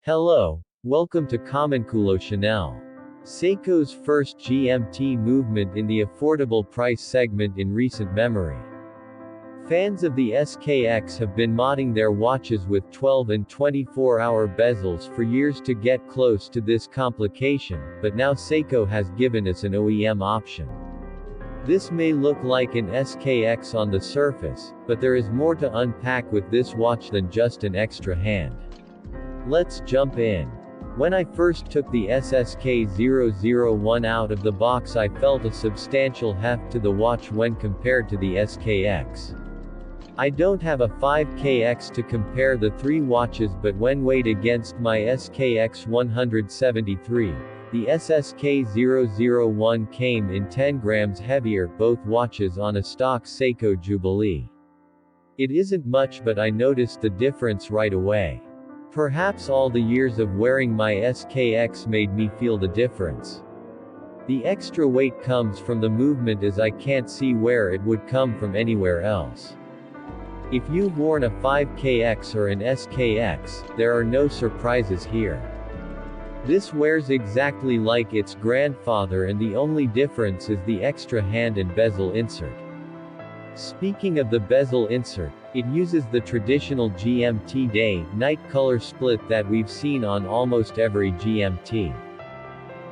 Hello, welcome to Comanculo Chanel. SEIKO's first GMT movement in the affordable price segment in recent memory. Fans of the SKX have been modding their watches with 12 and 24-hour bezels for years to get close to this complication, but now SEIKO has given us an OEM option. This may look like an SKX on the surface, but there is more to unpack with this watch than just an extra hand. Let's jump in. When I first took the SSK001 out of the box, I felt a substantial heft to the watch when compared to the SKX. I don't have a 5KX to compare the three watches, but when weighed against my SKX 173, the SSK001 came in 10 grams heavier, both watches on a stock SEIKO Jubilee. It isn't much, but I noticed the difference right away. Perhaps all the years of wearing my SKX made me feel the difference. The extra weight comes from the movement, as I can't see where it would come from anywhere else. If you've worn a 5KX or an SKX, there are no surprises here. This wears exactly like its grandfather, and the only difference is the extra hand and bezel insert. Speaking of the bezel insert, it uses the traditional GMT day-night color split that we've seen on almost every GMT.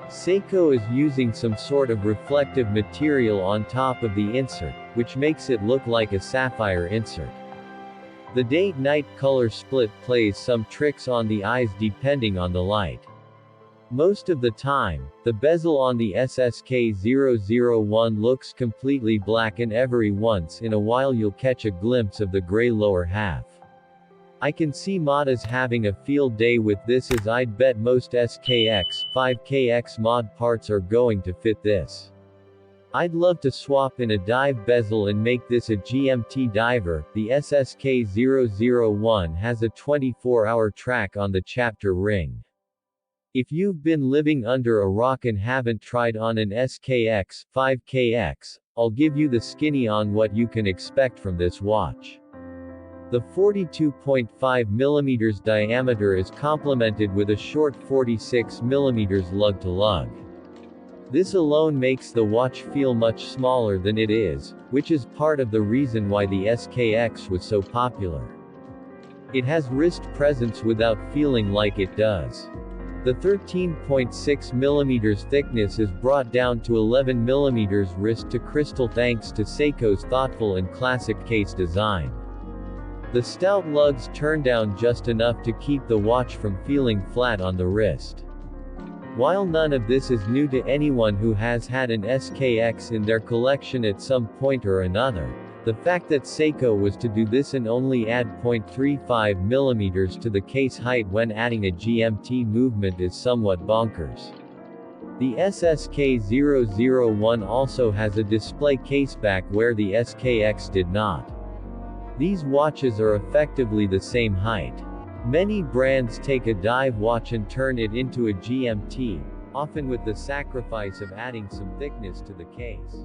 SEIKO is using some sort of reflective material on top of the insert, which makes it look like a sapphire insert. The day-night color split plays some tricks on the eyes depending on the light. Most of the time, the bezel on the SSK001 looks completely black, and every once in a while you'll catch a glimpse of the gray lower half. I can see modders having a field day with this, as I'd bet most SKX, 5KX mod parts are going to fit this. I'd love to swap in a dive bezel and make this a GMT diver. The SSK001 has a 24-hour track on the chapter ring. If you've been living under a rock and haven't tried on an SKX, 5KX, I'll give you the skinny on what you can expect from this watch. The 42.5mm diameter is complemented with a short 46mm lug-to-lug. This alone makes the watch feel much smaller than it is, which is part of the reason why the SKX was so popular. It has wrist presence without feeling like it does. The 13.6mm thickness is brought down to 11mm wrist to crystal thanks to SEIKO's thoughtful and classic case design. The stout lugs turn down just enough to keep the watch from feeling flat on the wrist. While none of this is new to anyone who has had an SKX in their collection at some point or another, the fact that SEIKO was to do this and only add 0.35mm to the case height when adding a GMT movement is somewhat bonkers. The SSK001 also has a display caseback where the SKX did not. These watches are effectively the same height. Many brands take a dive watch and turn it into a GMT, often with the sacrifice of adding some thickness to the case.